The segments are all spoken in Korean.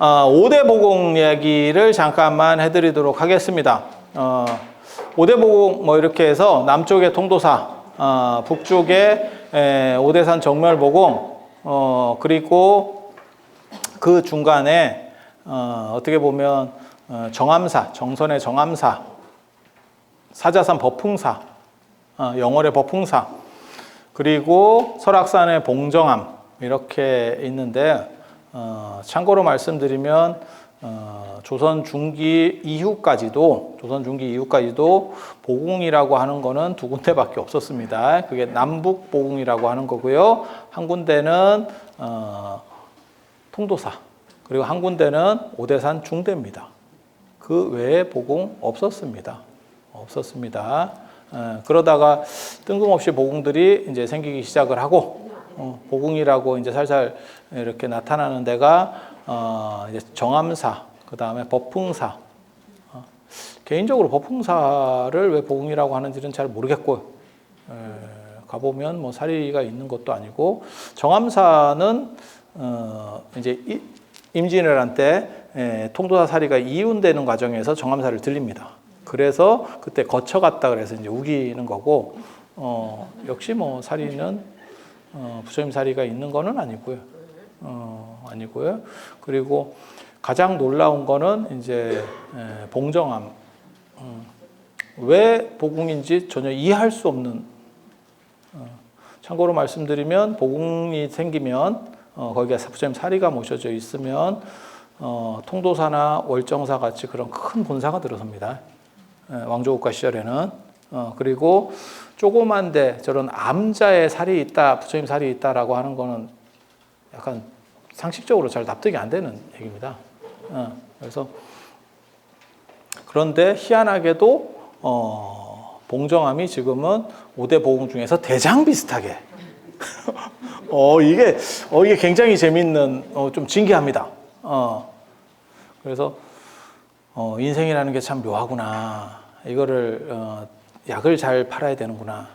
5대 보공 이야기를 잠깐만 해드리도록 하겠습니다. 5대 보공 뭐 이렇게 해서 남쪽에 통도사, 북쪽에 오대산 정멸 보공, 그리고 그 중간에 어떻게 보면 정암사, 정선의 정암사, 사자산 법풍사, 영월의 법풍사, 그리고 설악산의 봉정암 이렇게 있는데 참고로 말씀드리면 조선 중기 이후까지도 보궁이라고 하는 거는 두 군데밖에 없었습니다. 그게 남북 보궁이라고 하는 거고요. 한 군데는 통도사, 그리고 한 군데는 오대산 중대입니다. 그 외에 보궁 없었습니다. 그러다가 뜬금없이 보궁들이 이제 생기기 시작을 하고 보궁이라고 이제 살살 이렇게 나타나는 데가 이제 정암사, 그 다음에 법풍사. 개인적으로 법풍사를 왜 보궁이라고 하는지는 잘 모르겠고요. 가보면 뭐 사리가 있는 것도 아니고, 정암사는 이제 임진왜란 때 통도사 사리가 이윤되는 과정에서 정암사를 들립니다. 그래서 그때 거쳐갔다 그래서 이제 우기는 거고, 역시 뭐 사리는 부처님 사리가 있는 거는 아니고요. 그리고 가장 놀라운 거는 이제 봉정암. 왜 보궁인지 전혀 이해할 수 없는. 참고로 말씀드리면 보궁이 생기면 거기에 부처님 사리가 모셔져 있으면 통도사나 월정사 같이 그런 큰 본사가 들어섭니다. 왕조국가 시절에는. 그리고 조그만데 저런 암자의 살이 있다, 부처님 살이 있다라고 하는 거는 약간 상식적으로 잘 납득이 안 되는 얘기입니다. 그래서 그런데 희한하게도 봉정암이 지금은 5대 보궁 중에서 대장 비슷하게 이게 굉장히 재밌는, 좀 진기합니다. 그래서 인생이라는 게 참 묘하구나. 이거를 약을 잘 팔아야 되는구나.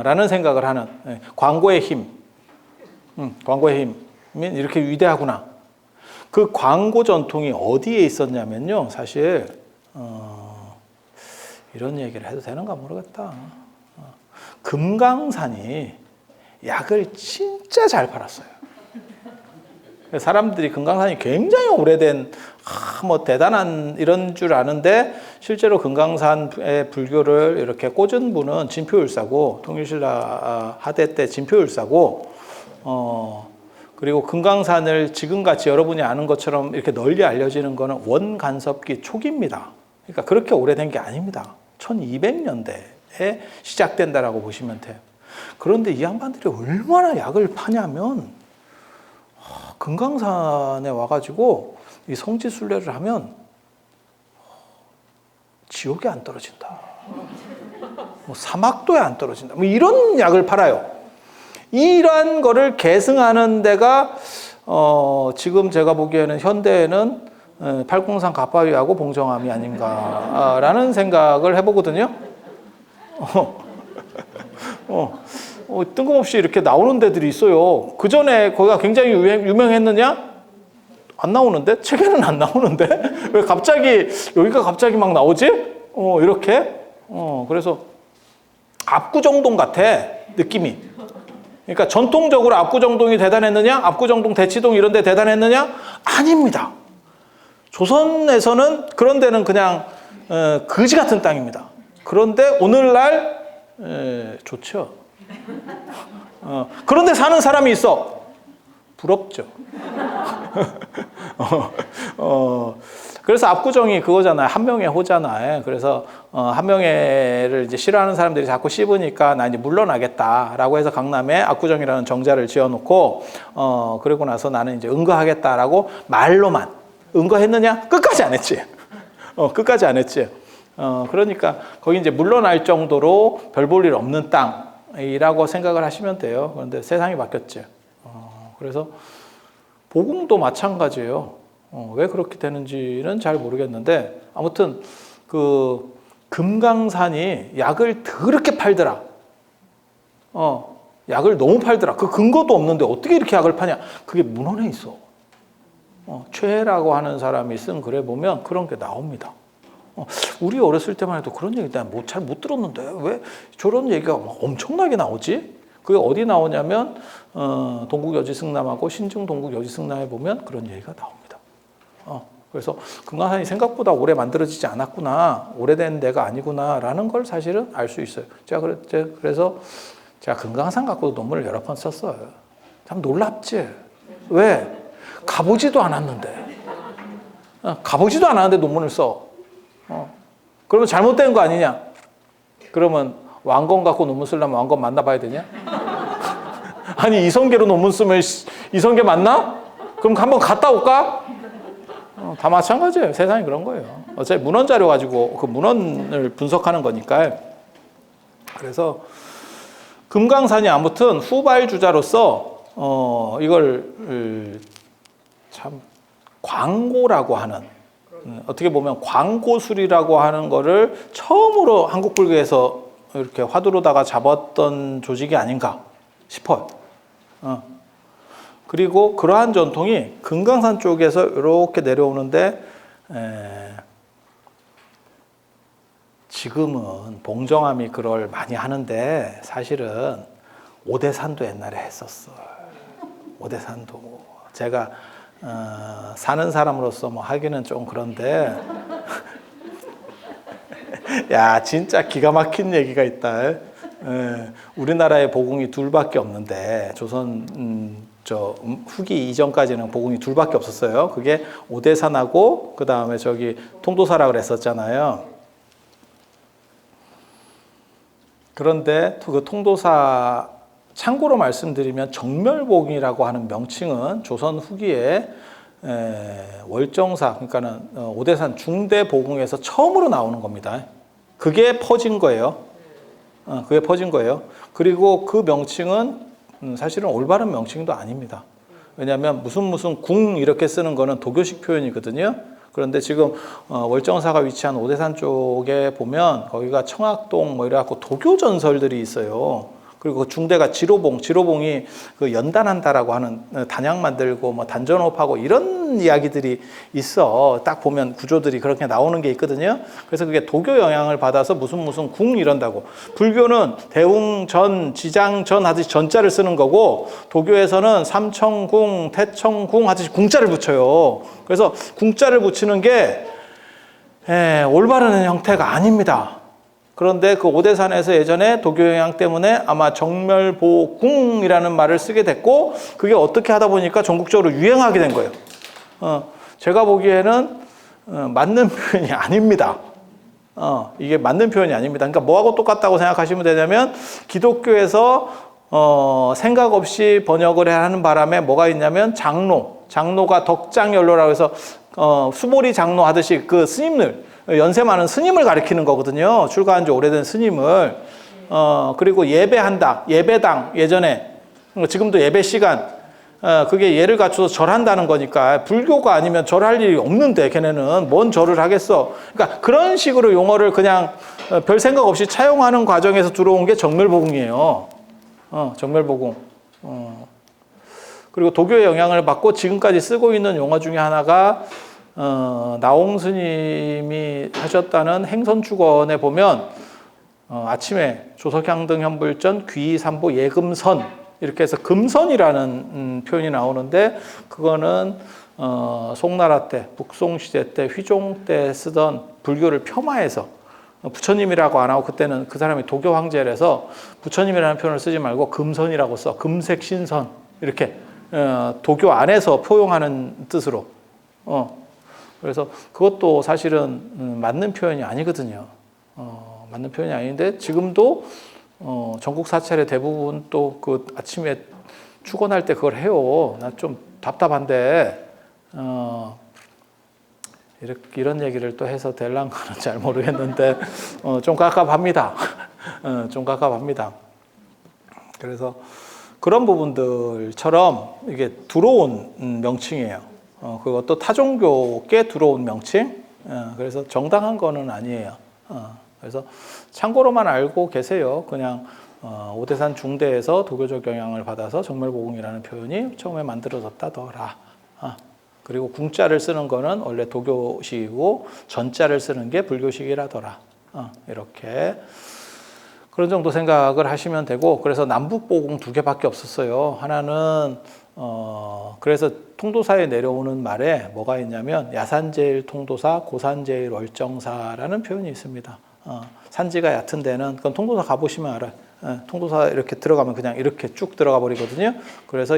라는 생각을 하는, 광고의 힘. 광고의 힘이 이렇게 위대하구나. 그 광고 전통이 어디에 있었냐면요. 사실 이런 얘기를 해도 되는가 모르겠다. 금강산이 약을 진짜 잘 팔았어요. 사람들이 금강산이 굉장히 오래된 뭐 대단한 이런 줄 아는데, 실제로 금강산의 불교를 이렇게 꽂은 분은 진표율사고, 통일신라 하대 때 진표율사고, 그리고 금강산을 지금같이 여러분이 아는 것처럼 이렇게 널리 알려지는 거는 원간섭기 초기입니다. 그러니까 그렇게 오래된 게 아닙니다. 1200년대에 시작된다라고 보시면 돼요. 그런데 이 양반들이 얼마나 약을 파냐면, 금강산에 와가지고 이 성지순례를 하면 지옥에 안 떨어진다, 뭐 사막도에 안 떨어진다, 뭐 이런 약을 팔아요. 이러한 거를 계승하는 데가 지금 제가 보기에는 현대에는 팔공산 갑바위하고 봉정암이 아닌가라는 생각을 해보거든요. 뜬금없이 이렇게 나오는 데들이 있어요. 그 전에 거기가 굉장히 유명했느냐? 안 나오는데? 책에는 안 나오는데? 왜 갑자기 여기가 갑자기 막 나오지? 이렇게. 그래서 압구정동 같아, 느낌이. 그러니까 전통적으로 압구정동이 대단했느냐? 압구정동, 대치동 이런 데 대단했느냐? 아닙니다. 조선에서는 그런 데는 그냥 거지 같은 땅입니다. 그런데 오늘날 좋죠. 그런데 사는 사람이 있어. 부럽죠. 그래서 압구정이 그거잖아요. 한명회 호잖아요. 그래서 한명회를 이제 싫어하는 사람들이 자꾸 씹으니까 나 이제 물러나겠다라고 해서 강남에 압구정이라는 정자를 지어놓고, 그러고 나서 나는 이제 응거하겠다라고 말로만. 응거했느냐? 끝까지 안 했지. 끝까지 안 했지. 그러니까 거기 이제 물러날 정도로 별 볼 일 없는 땅이라고 생각을 하시면 돼요. 그런데 세상이 바뀌었죠. 그래서 보궁도 마찬가지예요. 왜 그렇게 되는지는 잘 모르겠는데, 아무튼 그 금강산이 약을 더럽게 팔더라. 약을 너무 팔더라. 그 근거도 없는데 어떻게 이렇게 약을 파냐? 그게 문헌에 있어. 최해라고 하는 사람이 쓴 글에 보면 그런 게 나옵니다. 우리 어렸을 때만 해도 그런 얘기 잘 못 들었는데 왜 저런 얘기가 막 엄청나게 나오지? 그게 어디 나오냐면 동국여지승남하고 신증 동국여지승남에 보면 그런 얘기가 나옵니다. 그래서 금강산이 생각보다 오래 만들어지지 않았구나, 오래된 데가 아니구나라는 걸 사실은 알 수 있어요. 그래서 제가 금강산 갖고도 논문을 여러 번 썼어요. 참 놀랍지? 왜? 가보지도 않았는데. 가보지도 않았는데 논문을 써. 그러면 잘못된 거 아니냐? 그러면 왕건 갖고 논문 쓰려면 왕건 만나봐야 되냐? 아니 이성계로 논문 쓰면 이성계 맞나? 그럼 한번 갔다 올까? 다 마찬가지예요. 세상이 그런 거예요. 어차피 문헌 자료 가지고 그 문헌을 분석하는 거니까. 그래서 금강산이 아무튼 후발주자로서 이걸 참 광고라고 하는, 어떻게 보면 광고술이라고 하는 거를 처음으로 한국 불교에서 이렇게 화두로다가 잡았던 조직이 아닌가 싶어요. 그리고 그러한 전통이 금강산 쪽에서 이렇게 내려오는데 지금은 봉정암이 그걸 많이 하는데 사실은 오대산도 옛날에 했었어요. 오대산도 제가 사는 사람으로서 뭐 하기는 좀 그런데 야 진짜 기가 막힌 얘기가 있다. 우리나라에 보궁이 둘밖에 없는데 조선 후기 이전까지는 보궁이 둘밖에 없었어요. 그게 오대산하고 그 다음에 저기 통도사라 그랬었잖아요. 그런데 그 통도사 참고로 말씀드리면 정멸보궁이라고 하는 명칭은 조선 후기에 월정사, 그러니까는 오대산 중대보궁에서 처음으로 나오는 겁니다. 그게 퍼진 거예요. 그게 퍼진 거예요. 그리고 그 명칭은 사실은 올바른 명칭도 아닙니다. 왜냐하면 무슨 궁 이렇게 쓰는 거는 도교식 표현이거든요. 그런데 지금 월정사가 위치한 오대산 쪽에 보면 거기가 청학동 뭐 이래갖고 도교 전설들이 있어요. 그리고 중대가 지로봉이 그 연단한다라고 하는 단약 만들고 뭐 단전호흡하고 이런 이야기들이 있어. 딱 보면 구조들이 그렇게 나오는 게 있거든요. 그래서 그게 도교 영향을 받아서 무슨 궁 이런다고. 불교는 대웅전, 지장전 하듯이 전자를 쓰는 거고 도교에서는 삼청궁, 태청궁 하듯이 궁자를 붙여요. 그래서 궁자를 붙이는 게 올바른 형태가 아닙니다. 그런데 그 오대산에서 예전에 도교 영향 때문에 아마 정멸보궁이라는 말을 쓰게 됐고 그게 어떻게 하다 보니까 전국적으로 유행하게 된 거예요. 제가 보기에는 맞는 표현이 아닙니다. 이게 맞는 표현이 아닙니다. 그러니까 뭐하고 똑같다고 생각하시면 되냐면 기독교에서 생각 없이 번역을 하는 바람에 뭐가 있냐면 장로가 덕장연로라고 해서 수보리 장로 하듯이 그 스님들 연세 많은 스님을 가리키는 거거든요. 출가한 지 오래된 스님을. 그리고 예배한다. 예배당 예전에 지금도 예배 시간 그게 예를 갖춰서 절한다는 거니까 불교가 아니면 절할 일이 없는데 걔네는 뭔 절을 하겠어. 그러니까 그런 식으로 용어를 그냥 별 생각 없이 차용하는 과정에서 들어온 게 정멸보궁이에요. 정멸보궁. 그리고 도교의 영향을 받고 지금까지 쓰고 있는 용어 중에 하나가 나홍 스님이 하셨다는 행선축원에 보면 아침에 조석향등 현불전 귀삼보 예금선 이렇게 해서 금선이라는 표현이 나오는데 그거는 송나라 때 북송시대 때 휘종 때 쓰던 불교를 폄하해서 부처님이라고 안 하고 그때는 그 사람이 도교 황제라서 부처님이라는 표현을 쓰지 말고 금선이라고 써. 금색 신선 이렇게 도교 안에서 포용하는 뜻으로 그래서 그것도 사실은 맞는 표현이 아니거든요. 맞는 표현이 아닌데 지금도 전국 사찰의 대부분 또 그 아침에 축원할 때 그걸 해요. 나 좀 답답한데 이런 얘기를 또 해서 될랑가는 잘 모르겠는데 좀 깝깝합니다. 좀 깝깝합니다. 그래서 그런 부분들처럼 이게 들어온 명칭이에요. 그것도 타종교계 들어온 명칭. 그래서 정당한 거는 아니에요. 그래서 참고로만 알고 계세요. 그냥 오대산 중대에서 도교적 영향을 받아서 정멸보궁이라는 표현이 처음에 만들어졌다더라. 그 그리고 궁자를 쓰는 거는 원래 도교식이고 전자를 쓰는 게 불교식이라더라. 이렇게 그런 정도 생각을 하시면 되고, 그래서 남북보공 두 개밖에 없었어요. 하나는 그래서 통도사에 내려오는 말에 뭐가 있냐면 야산제일 통도사, 고산제일 월정사라는 표현이 있습니다. 산지가 얕은 데는, 그건 통도사 가보시면 알아요. 통도사 이렇게 들어가면 그냥 이렇게 쭉 들어가 버리거든요. 그래서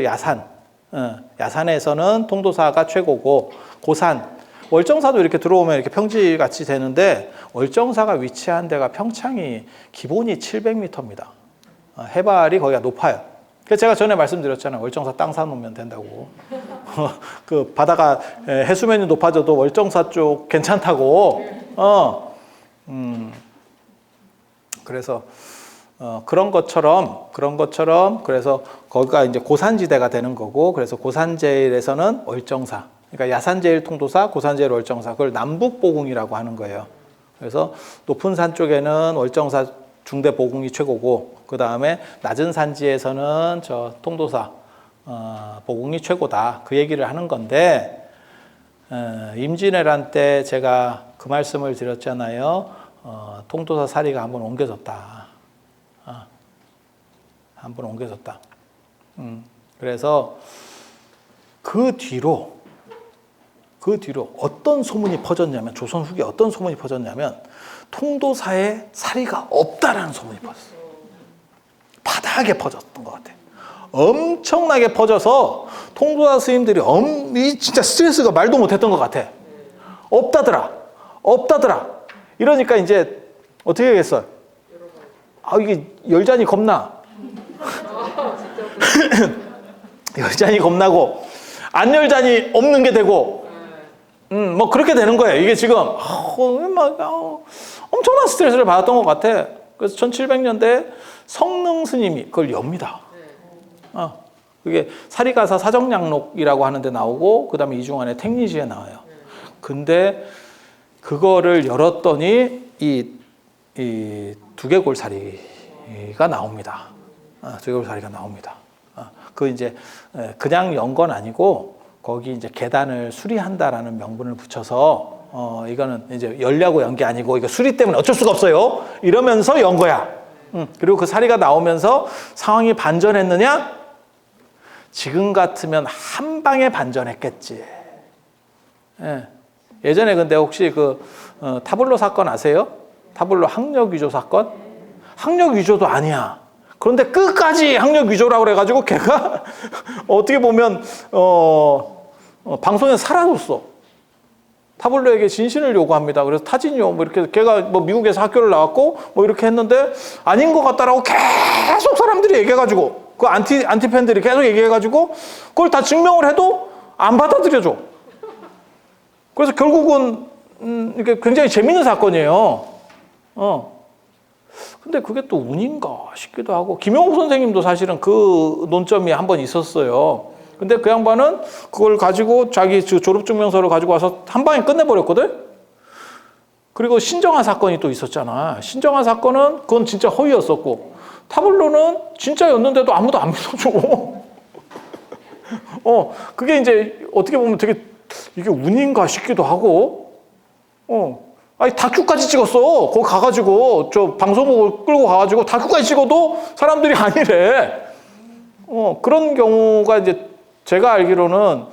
야산에서는 통도사가 최고고, 고산, 월정사도 이렇게 들어오면 이렇게 평지같이 되는데, 월정사가 위치한 데가 평창이 기본이 700m입니다. 해발이 거기가 높아요. 그래서 제가 전에 말씀드렸잖아요. 월정사 땅 사놓으면 된다고. 그 바다가 해수면이 높아져도 월정사 쪽 괜찮다고. 그래서 그런 것처럼 그래서 거기가 이제 고산지대가 되는 거고, 그래서 고산제일에서는 월정사, 그러니까 야산제일 통도사, 고산제일 월정사, 그걸 남북보궁이라고 하는 거예요. 그래서 높은 산 쪽에는 월정사 중대보궁이 최고고, 그 다음에 낮은 산지에서는 저 통도사 보궁이 최고다, 그 얘기를 하는 건데, 임진왜란 때 제가 그 말씀을 드렸잖아요. 통도사 사리가 한번 옮겨졌다. 한번 옮겨졌다. 그래서 그 뒤로 어떤 소문이 퍼졌냐면, 조선 후기에 어떤 소문이 퍼졌냐면, 통도사에 사리가 없다라는 소문이 퍼졌어요. 바닥에 퍼졌던 것 같아요. 엄청나게 퍼져서 통도사 스님들이 진짜 스트레스가 말도 못했던 것 같아. 없다더라. 이러니까 이제 어떻게 하겠어요? 이게 열잔이 겁나. 열잔이 겁나고, 안 열잔이 없는 게 되고, 뭐 그렇게 되는 거예요. 이게 지금 엄청난 스트레스를 받았던 것 같아. 그래서 1700년대 성능 스님이 그걸 엽니다. 그게 사리가사 사정량록이라고 하는데 나오고, 그 다음에 이중환의 택리지에 나와요. 근데 그거를 열었더니 이 두개골사리가 나옵니다. 두개골사리가 나옵니다. 그 이제 그냥 연 건 아니고, 거기 이제 계단을 수리한다라는 명분을 붙여서 이거는 이제 열려고 연 게 아니고, 이거 수리 때문에 어쩔 수가 없어요, 이러면서 연 거야. 그리고 그 사리가 나오면서 상황이 반전했느냐? 지금 같으면 한 방에 반전했겠지. 예전에 근데 혹시 그 타블로 사건 아세요? 타블로 학력 위조 사건? 학력 위조도 아니야. 그런데 끝까지 학력 위조라고 그래가지고 걔가 어떻게 보면 방송에 살아줬어. 타블로에게 진신을 요구합니다. 그래서 타진요, 뭐 이렇게 걔가 뭐 미국에서 학교를 나왔고 뭐 이렇게 했는데 아닌 것 같다라고 계속 사람들이 얘기해가지고, 그 안티 팬들이 계속 얘기해가지고 그걸 다 증명을 해도 안 받아들여줘. 그래서 결국은 이게 굉장히 재밌는 사건이에요. 근데 그게 또 운인가 싶기도 하고, 김영욱 선생님도 사실은 그 논점이 한 번 있었어요. 근데 그 양반은 그걸 가지고 자기 졸업증명서를 가지고 와서 한 방에 끝내버렸거든? 그리고 신정한 사건이 또 있었잖아. 신정한 사건은 그건 진짜 허위였었고, 타블로는 진짜였는데도 아무도 안 믿어줘. 그게 이제 어떻게 보면 되게 이게 운인가 싶기도 하고, 아니, 다큐까지 찍었어. 거기 가가지고, 저 방송국을 끌고 가가지고 다큐까지 찍어도 사람들이 아니래. 그런 경우가 이제 제가 알기로는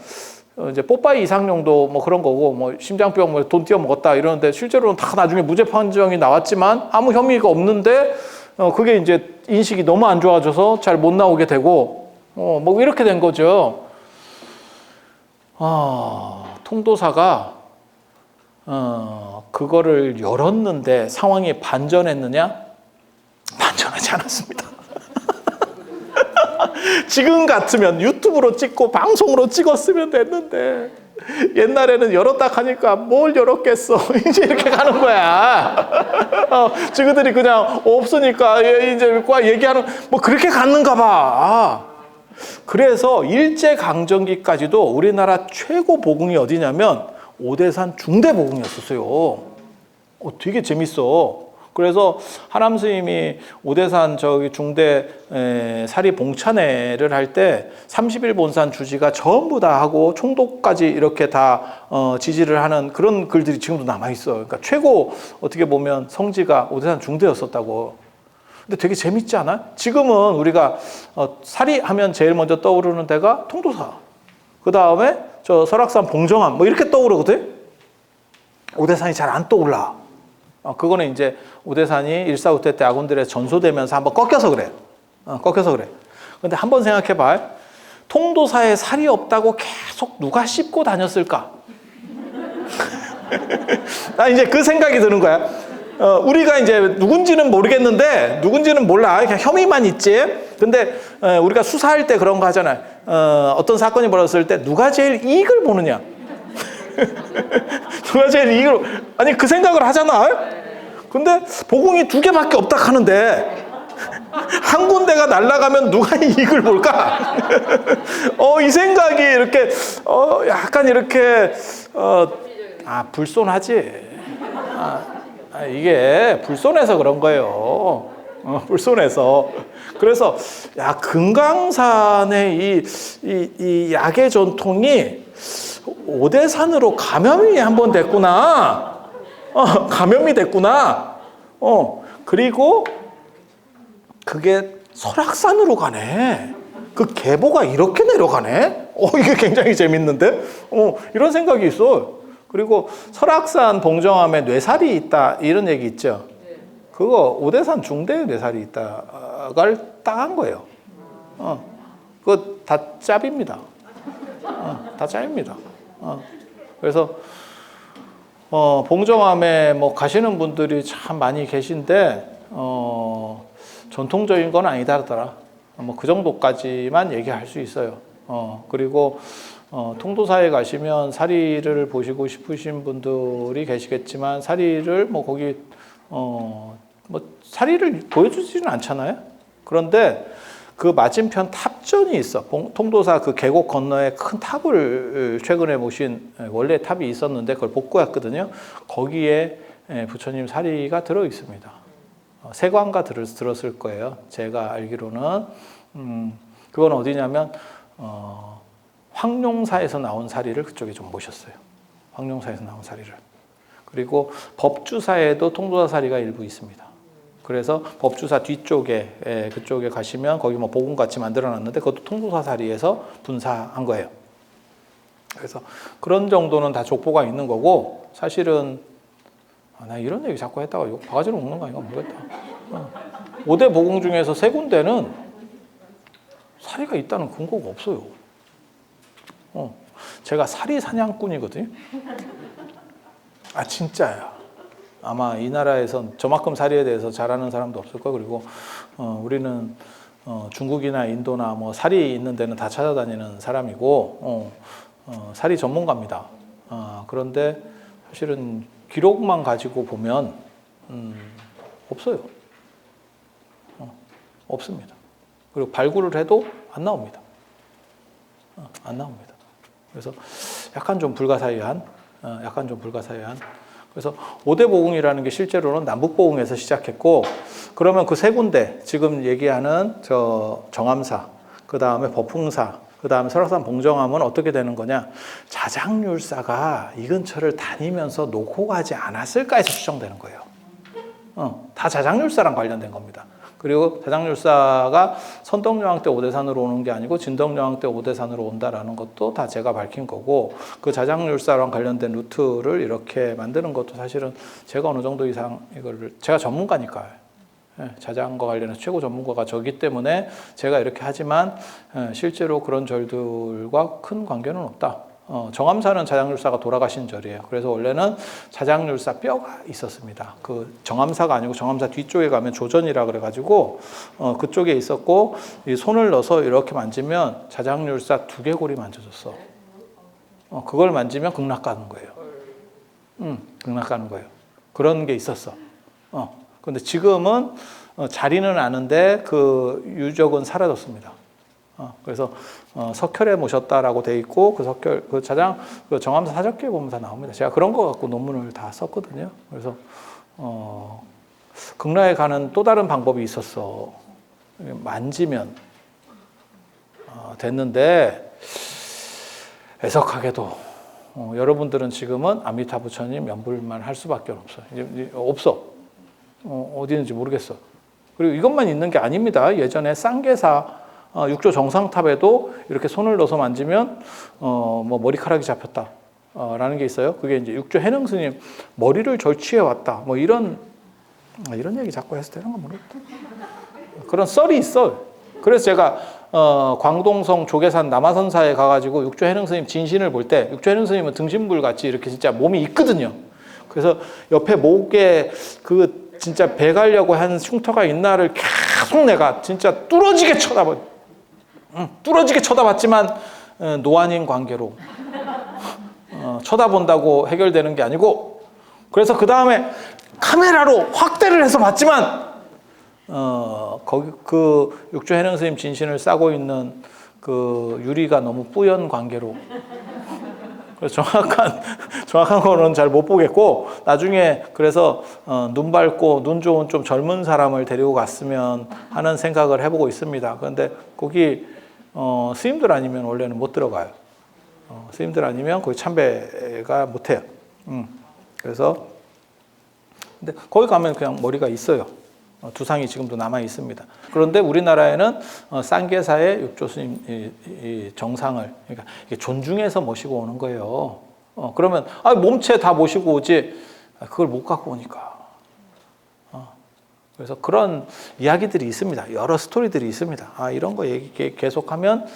이제 뽀빠이 이상용도 뭐 그런 거고, 뭐 심장병 뭐 돈 띄어 먹었다 이러는데, 실제로는 다 나중에 무죄 판정이 나왔지만 아무 혐의가 없는데, 그게 이제 인식이 너무 안 좋아져서 잘 못 나오게 되고, 뭐 이렇게 된 거죠. 통도사가 그거를 열었는데 상황이 반전했느냐? 반전하지 않았습니다. 지금 같으면 유튜브로 찍고 방송으로 찍었으면 됐는데, 옛날에는 열었다 하니까 뭘 열었겠어, 이제 이렇게 가는 거야. 지그들이 그냥 없으니까 이제 얘기하는, 뭐 그렇게 갔는가 봐. 그래서 일제강점기까지도 우리나라 최고 보궁이 어디냐면 오대산 중대보궁이었었어요. 되게 재밌어. 그래서 하남 스님이 오대산 저기 중대 사리 봉차내를 할 때 30일 본산 주지가 전부 다 하고 총독까지 이렇게 다 지지를 하는 그런 글들이 지금도 남아 있어요. 그러니까 최고 어떻게 보면 성지가 오대산 중대였었다고. 근데 되게 재밌지 않아? 지금은 우리가 사리 하면 제일 먼저 떠오르는 데가 통도사. 그 다음에 저 설악산 봉정암 뭐 이렇게 떠오르거든. 오대산이 잘 안 떠올라. 그거는 이제 오대산이 일사후퇴 때 아군들에 전소되면서 한번 꺾여서 그래. 꺾여서 그래. 근데 한번 생각해봐. 통도사에 살이 없다고 계속 누가 씹고 다녔을까? 나 이제 그 생각이 드는 거야. 우리가 이제 누군지는 모르겠는데, 누군지는 몰라. 그냥 혐의만 있지. 근데 우리가 수사할 때 그런 거 하잖아요. 어떤 사건이 벌어졌을 때 누가 제일 이익을 보느냐. 누가 제일 이익을, 아니 그 생각을 하잖아. 근데 보궁이 2개밖에 없다 하는데 한 군데가 날아가면 누가 이익을 볼까? 이 생각이 이렇게 약간 이렇게 불손하지. 이게 불손해서 그런 거예요. 불손해서. 그래서 야, 금강산의 이 약의 전통이 오대산으로 감염이 한번 됐구나. 감염이 됐구나. 그리고 그게 설악산으로 가네. 그 계보가 이렇게 내려가네. 이게 굉장히 재밌는데? 이런 생각이 있어. 그리고 설악산 봉정암에 뇌살이 있다 이런 얘기 있죠. 그거 오대산 중대에 뇌살이 있다가 따한 거예요. 그거 다 짭입니다. 다 짭입니다. 그래서 봉정암에 뭐 가시는 분들이 참 많이 계신데 전통적인 건 아니다더라. 뭐 그 정도까지만 얘기할 수 있어요. 그리고 통도사에 가시면 사리를 보시고 싶으신 분들이 계시겠지만 사리를 뭐 거기 뭐 사리를 보여주지는 않잖아요. 그런데 그 맞은편 탑전이 있어. 통도사 그 계곡 건너에 큰 탑을 최근에 모신 원래 탑이 있었는데 그걸 복구했거든요. 거기에 부처님 사리가 들어 있습니다. 세관가 들었을 거예요. 제가 알기로는 그건 어디냐면 황룡사에서 나온 사리를 그쪽에 좀 모셨어요. 황룡사에서 나온 사리를. 그리고 법주사에도 통도사 사리가 일부 있습니다. 그래서 법주사 뒤쪽에 그쪽에 가시면 거기 뭐 복음같이 만들어놨는데 그것도 통도사 사리에서 분사한 거예요. 그래서 그런 정도는 다 족보가 있는 거고 사실은 나 이런 얘기 자꾸 했다가 욕 바가지로 먹는 거 아닌가 모르겠다. 5대 복음 중에서 3군데는 사리가 있다는 근거가 없어요. 제가 사리 사냥꾼이거든요. 진짜야. 아마 이 나라에선 저만큼 사리에 대해서 잘 아는 사람도 없을 거예요. 그리고 우리는 중국이나 인도나 뭐 사리 있는 데는 다 찾아다니는 사람이고 사리 전문가입니다. 그런데 사실은 기록만 가지고 보면 없어요. 없습니다. 그리고 발굴을 해도 안 나옵니다. 안 나옵니다. 그래서 약간 좀 불가사의한. 그래서 5대 보궁이라는 게 실제로는 남북 보궁에서 시작했고, 그러면 그 3군데 지금 얘기하는 저 정암사, 그 다음에 법흥사, 그 다음에 설악산 봉정암은 어떻게 되는 거냐? 자장률사가 이 근처를 다니면서 놓고 가지 않았을까 해서 추정되는 거예요. 다 자장률사랑 관련된 겁니다. 그리고 자장률사가 선덕여왕 때 오대산으로 오는 게 아니고 진덕여왕 때 오대산으로 온다라는 것도 다 제가 밝힌 거고, 그 자장률사랑 관련된 루트를 이렇게 만드는 것도 사실은 제가 어느 정도 이상 이거를, 제가 전문가니까요. 자장과 관련해서 최고 전문가가 저기 때문에 제가 이렇게 하지만 실제로 그런 절들과 큰 관계는 없다. 정암사는 자장률사가 돌아가신 절이에요. 그래서 원래는 자장률사 뼈가 있었습니다. 그 정암사가 아니고 정암사 뒤쪽에 가면 조전이라 그래가지고 그쪽에 있었고, 이 손을 넣어서 이렇게 만지면 자장률사 두개골이 만져졌어. 그걸 만지면 극락 가는 거예요. 극락 가는 거예요. 그런 게 있었어. 근데 지금은 자리는 아는데 그 유적은 사라졌습니다. 그래서 석혈에 모셨다라고 돼 있고, 그 석혈, 그 자장, 그 정암사 사적기에 보면 다 나옵니다. 제가 그런 거 갖고 논문을 다 썼거든요. 그래서 극락에 가는 또 다른 방법이 있었어. 만지면 됐는데 애석하게도 여러분들은 지금은 아미타 부처님 연불만 할 수밖에 없어요. 이제 없어. 어디 있는지 모르겠어. 그리고 이것만 있는 게 아닙니다. 예전에 쌍계사 육조 정상탑에도 이렇게 손을 넣어서 만지면 뭐 머리카락이 잡혔다 라는 게 있어요. 그게 이제 육조 해능 스님 머리를 절취해 왔다. 뭐 이런 얘기 자꾸 해서 되는 건 모르겠다. 그런 썰이 있어. 그래서 제가 광동성 조계산 남아선사에 가가지고 육조 해능 스님 진신을 볼 때 육조 해능 스님은 등신불 같이 이렇게 진짜 몸이 있거든요. 그래서 옆에 목에 그 진짜 배 가려고 한 흉터가 있나를 계속 내가 진짜 뚫어지게 쳐다봤지만 노안인 관계로 쳐다본다고 해결되는 게 아니고, 그래서 그 다음에 카메라로 확대를 해서 봤지만 거기 그 육조 해능 스님 진신을 싸고 있는 그 유리가 너무 뿌연 관계로, 그래서 정확한 거는 잘 못 보겠고, 나중에 그래서 눈 밝고 눈 좋은 좀 젊은 사람을 데리고 갔으면 하는 생각을 해보고 있습니다. 그런데 거기 스님들 아니면 원래는 못 들어가요. 스님들 아니면 거기 참배가 못 해요. 그래서 근데 거기 가면 그냥 머리가 있어요. 두상이 지금도 남아 있습니다. 그런데 우리나라에는 쌍계사의 육조 스님 이 정상을 그러니까 존중해서 모시고 오는 거예요. 그러면 몸체 다 모시고 오지 그걸 못 갖고 오니까. 그래서 그런 이야기들이 있습니다. 여러 스토리들이 있습니다. 이런 거 얘기 계속하면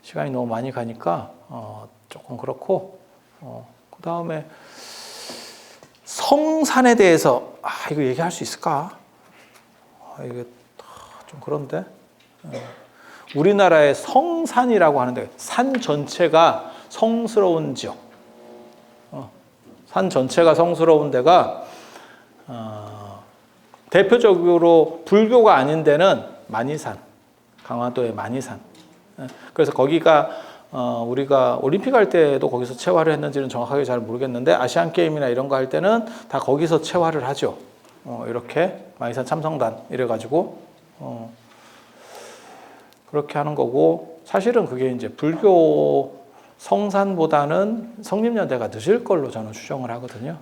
시간이 너무 많이 가니까 조금 그렇고, 그 다음에 성산에 대해서 이거 얘기할 수 있을까? 이게 좀 그런데 우리나라의 성산이라고 하는데 산 전체가 성스러운 지역, 산 전체가 성스러운 데가 대표적으로 불교가 아닌 데는 만이산, 강화도의 만이산. 그래서 거기가 우리가 올림픽 할 때도 거기서 체화를 했는지는 정확하게 잘 모르겠는데 아시안 게임이나 이런 거 할 때는 다 거기서 체화를 하죠. 이렇게 만이산 참성단 이래가지고 그렇게 하는 거고, 사실은 그게 이제 불교 성산보다는 성립연대가 늦을 걸로 저는 추정을 하거든요.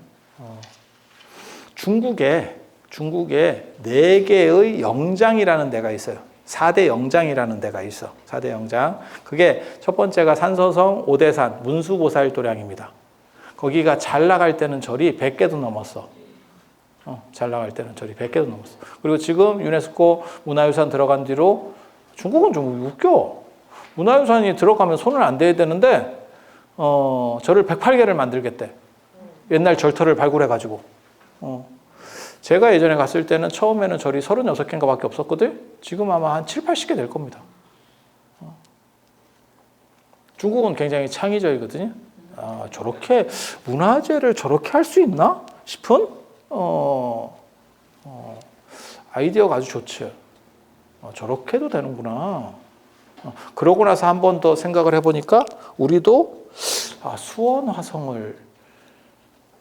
중국에 4개의 영장이라는 데가 있어요. 4대 영장이라는 데가 있어. 4대 영장. 그게 첫 번째가 산서성 오대산 문수보살도량입니다. 거기가 잘 나갈 때는 절이 100개도 넘었어. 잘 나갈 때는 절이 100개도 넘었어. 그리고 지금 유네스코 문화유산 들어간 뒤로 중국은 좀 웃겨. 문화유산이 들어가면 손을 안 대야 되는데 절을 108개를 만들겠대. 옛날 절터를 발굴해가지고. 제가 예전에 갔을 때는 처음에는 절이 36개인가 밖에 없었거든. 지금 아마 한 7, 80개 될 겁니다. 중국은 굉장히 창의적이거든요. 저렇게 문화재를 저렇게 할 수 있나 싶은 아이디어가 아주 좋죠. 저렇게 도 되는구나. 그러고 나서 한 번 더 생각을 해보니까 우리도 수원 화성을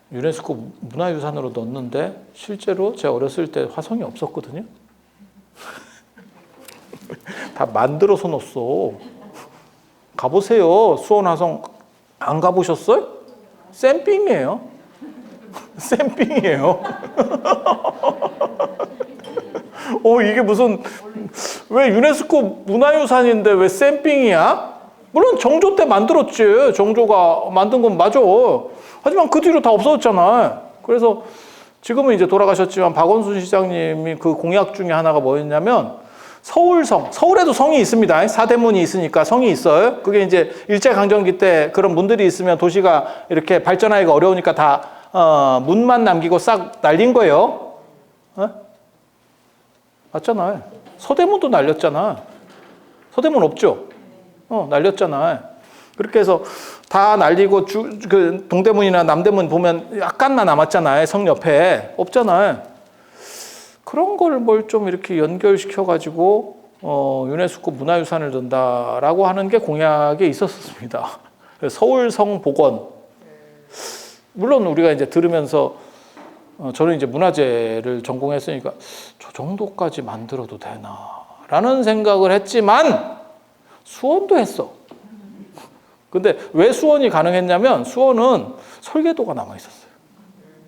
유네스코 문화유산으로 넣었는데 실제로 제가 어렸을 때 화성이 없었거든요. 다 만들어서 넣었어. 가보세요. 수원 화성 안 가보셨어요? 샘핑이에요. 샘핑이에요. 이게 무슨 왜 유네스코 문화유산인데 왜 샘핑이야? 물론 정조 때 만들었지. 정조가 만든 건 맞아. 하지만 그 뒤로 다 없어졌잖아. 그래서 지금은 이제 돌아가셨지만 박원순 시장님이 그 공약 중에 하나가 뭐였냐면 서울성, 서울에도 성이 있습니다. 사대문이 있으니까 성이 있어요. 그게 이제 일제강점기 때 그런 문들이 있으면 도시가 이렇게 발전하기가 어려우니까 다 문만 남기고 싹 날린 거예요. 맞잖아요. 서대문도 날렸잖아. 서대문 없죠? 날렸잖아. 그렇게 해서 다 날리고 그 동대문이나 남대문 보면 약간만 남았잖아요. 성 옆에 없잖아요. 그런 걸 뭘 좀 이렇게 연결시켜가지고 유네스코 문화유산을 둔다라고 하는 게 공약에 있었습니다. 서울성 복원. 물론 우리가 이제 들으면서 저는 이제 문화재를 전공했으니까 저 정도까지 만들어도 되나라는 생각을 했지만 수원도 했어. 근데 왜 수원이 가능했냐면 수원은 설계도가 남아 있었어요.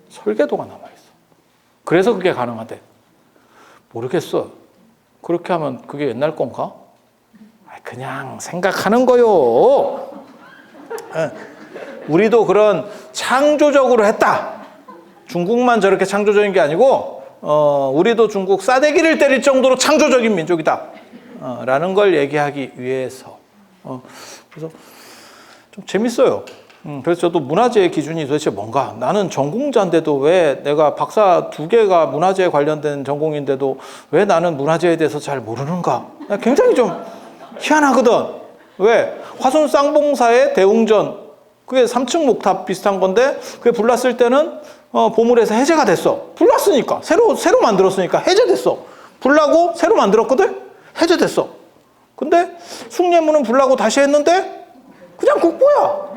설계도가 남아 있어. 그래서 그게 가능하대. 모르겠어. 그렇게 하면 그게 옛날 건가? 그냥 생각하는 거요. 우리도 그런 창조적으로 했다. 중국만 저렇게 창조적인 게 아니고 우리도 중국 싸대기를 때릴 정도로 창조적인 민족이다. 라는 걸 얘기하기 위해서. 그래서 좀 재밌어요. 그래서 저도 문화재의 기준이 도대체 뭔가? 나는 전공자인데도 왜 내가 박사 2개가 문화재에 관련된 전공인데도 왜 나는 문화재에 대해서 잘 모르는가? 굉장히 좀 희한하거든. 왜? 화순 쌍봉사의 대웅전, 그게 3층 목탑 비슷한 건데 그게 불났을 때는 보물에서 해제가 됐어. 불났으니까. 새로 만들었으니까 해제됐어. 불나고 새로 만들었거든? 해제됐어. 근데 숭례문은 불나고 다시 했는데 그냥 국보야.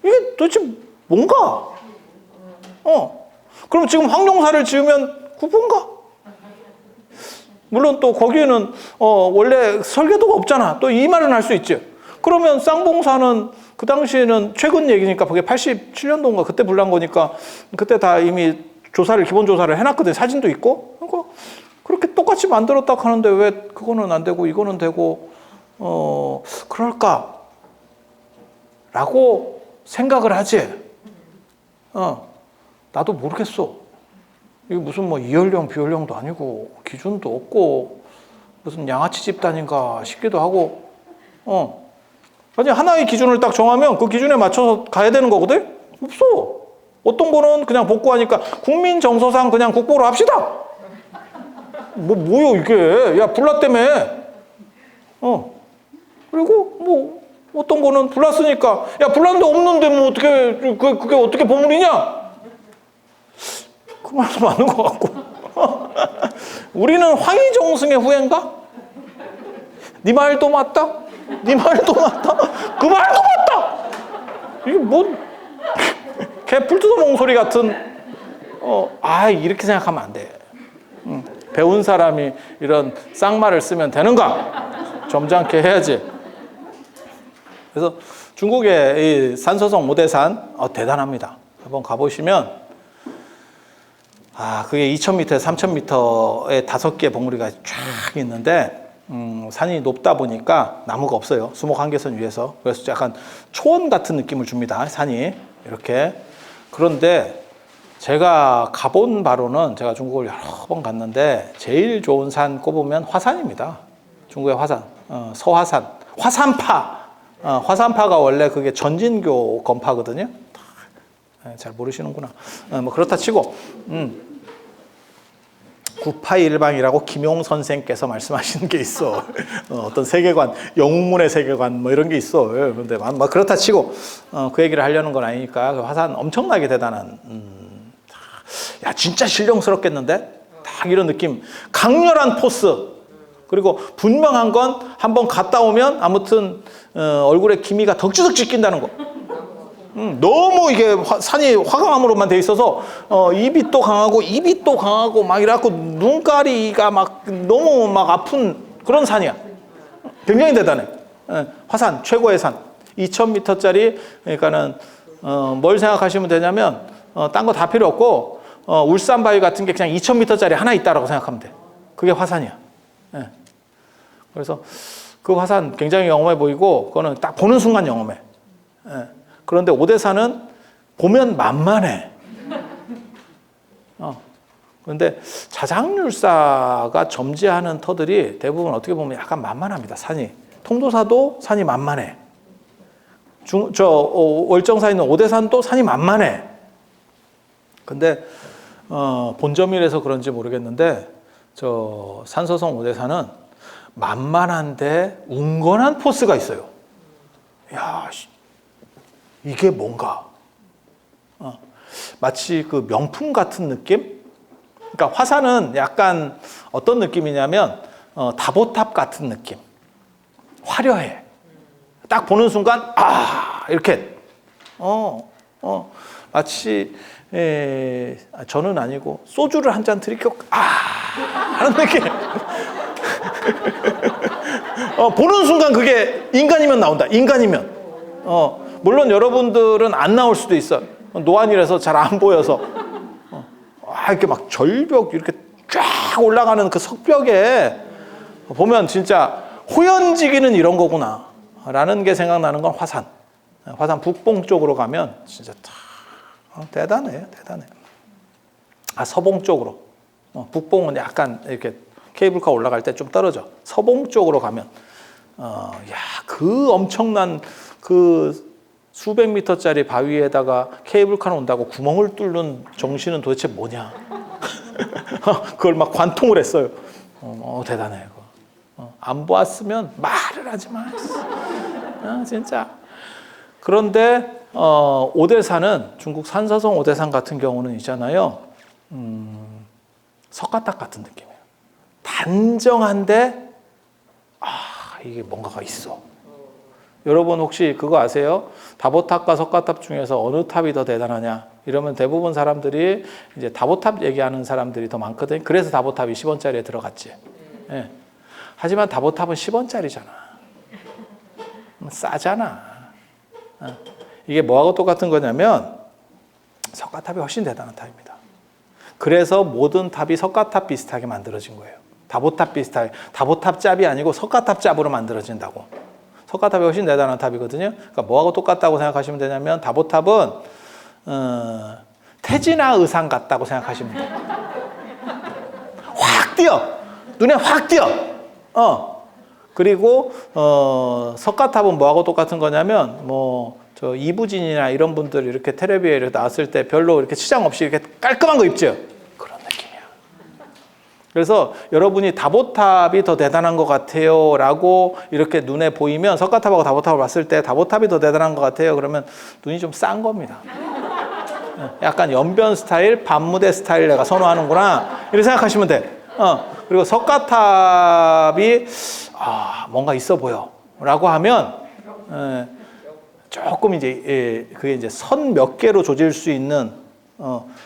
이게 도대체 뭔가? 그럼 지금 황룡사를 지으면 국보인가? 물론 또 거기에는 원래 설계도가 없잖아. 또 이 말은 할 수 있지. 그러면 쌍봉사는 그 당시에는 최근 얘기니까 그게 87년도인가 그때 불난 거니까 그때 다 이미 기본 조사를 해놨거든. 사진도 있고. 그러니까 그렇게 똑같이 만들었다 하는데 왜 그거는 안 되고 이거는 되고 그럴까? 라고 생각을 하지. 나도 모르겠어. 이게 무슨 뭐 이연령 비연령도 아니고 기준도 없고 무슨 양아치 집단인가 싶기도 하고 아니 하나의 기준을 딱 정하면 그 기준에 맞춰서 가야 되는 거거든? 없어. 어떤 거는 그냥 복구하니까 국민 정서상 그냥 국보로 합시다. 뭐요 이게? 야 불났다며. 그리고 뭐 어떤 거는 불났으니까 야 불났는데 없는데 뭐 어떻게 그게 어떻게 보물이냐? 그 말도 맞는 것 같고. 우리는 황희정승의 후예인가? 네 말도 맞다? 네 말도 맞다? 그 말도 맞다! 이게 뭐 개 풀 뜯어먹은 소리 같은 이렇게 생각하면 안 돼. 배운 사람이 이런 쌍말을 쓰면 되는가? 점잖게 해야지. 그래서 중국의 이 산서성 오대산 대단합니다. 한번 가보시면 그게 2,000m에 3,000m에 5개의 봉우리가 쫙 있는데 산이 높다 보니까 나무가 없어요. 수목 한계선 위에서. 그래서 약간 초원 같은 느낌을 줍니다. 산이 이렇게. 그런데 제가 가본 바로는 제가 중국을 여러 번 갔는데 제일 좋은 산 꼽으면 화산입니다. 중국의 화산, 서화산, 화산파. 화산파가 원래 그게 전진교 건파거든요. 잘 모르시는구나. 뭐 그렇다 치고 981방이라고 김용 선생께서 말씀하시는 게 있어. 어떤 세계관, 영웅문의 세계관 뭐 이런 게 있어. 그런데 막 그렇다 치고 그 얘기를 하려는 건 아니니까 그 화산 엄청나게 대단한. 야 진짜 신령스럽겠는데? 딱 이런 느낌. 강렬한 포스. 그리고 분명한 건 한번 갔다 오면 아무튼 얼굴에 기미가 덕지덕지 낀다는 거. 너무 이게 산이 화강암으로만 돼 있어서 입이 또 강하고 막 이래갖고 눈가리가 막 너무 막 아픈 그런 산이야. 굉장히 대단해. 화산 최고의 산 2,000m짜리. 그러니까는 뭘 생각하시면 되냐면 딴 거 다 필요 없고 울산 바위 같은 게 그냥 2,000m짜리 하나 있다라고 생각하면 돼. 그게 화산이야. 그래서 그 화산 굉장히 영험해 보이고 그거는 딱 보는 순간 영험해. 그런데 오대산은 보면 만만해. 그런데 자장률사가 점지하는 터들이 대부분 어떻게 보면 약간 만만합니다. 산이. 통도사도 산이 만만해. 월정사에 있는 오대산도 산이 만만해. 근데 본점이라서 그런지 모르겠는데 저 산서성 오대산은 만만한데 웅건한 포스가 있어요. 야, 이게 뭔가? 마치 그 명품 같은 느낌? 그러니까 화산은 약간 어떤 느낌이냐면 다보탑 같은 느낌. 화려해. 딱 보는 순간 이렇게 저는 아니고 소주를 한 잔 들이켜 하는 느낌. 보는 순간 그게 인간이면 나온다. 인간이면. 물론 여러분들은 안 나올 수도 있어. 노안이라서 잘 안 보여서. 이렇게 막 절벽 이렇게 쫙 올라가는 그 석벽에 보면 진짜 호연지기는 이런 거구나 라는 게 생각나는 건 화산. 화산 북봉 쪽으로 가면 진짜 대단해요. 대단해. 서봉 쪽으로. 북봉은 약간 이렇게 케이블카 올라갈 때 좀 떨어져. 서봉 쪽으로 가면 그 엄청난 그 수백 미터짜리 바위에다가 케이블카를 온다고 구멍을 뚫는 정신은 도대체 뭐냐. 그걸 막 관통을 했어요. 대단해. 안 보았으면 말을 하지 마. 진짜. 그런데 오대산은 중국 산서성 오대산 같은 경우는 있잖아요. 석가탑 같은 느낌이에요. 단정한데 이게 뭔가가 있어. 여러분 혹시 그거 아세요? 다보탑과 석가탑 중에서 어느 탑이 더 대단하냐? 이러면 대부분 사람들이 이제 다보탑 얘기하는 사람들이 더 많거든. 그래서 다보탑이 10원짜리에 들어갔지. 예. 하지만 다보탑은 10원짜리잖아. 싸잖아. 이게 뭐하고 똑같은 거냐면 석가탑이 훨씬 대단한 탑입니다. 그래서 모든 탑이 석가탑 비슷하게 만들어진 거예요. 다보탑 비슷하게. 다보탑 짭이 아니고 석가탑 짭으로 만들어진다고. 석가탑이 훨씬 대단한 탑이거든요. 그러니까 뭐하고 똑같다고 생각하시면 되냐면 다보탑은 태진아 의상 같다고 생각하시면 돼요. 확 띄어. 눈에 확 띄어. 그리고 석가탑은 뭐하고 똑같은 거냐면 저 이부진이나 이런 분들 이렇게 텔레비에 이렇게 나왔을 때 별로 이렇게 치장 없이 이렇게 깔끔한 거 입죠. 그런 느낌이야. 그래서 여러분이 다보탑이 더 대단한 것 같아요 라고 이렇게 눈에 보이면 석가탑하고 다보탑을 봤을 때 다보탑이 더 대단한 것 같아요. 그러면 눈이 좀 싼 겁니다. 약간 연변 스타일, 밤무대 스타일 내가 선호하는구나 이렇게 생각하시면 돼. 그리고 석가탑이 뭔가 있어 보여 라고 하면 조금 이제 그게 이제 선 몇 개로 조질 수 있는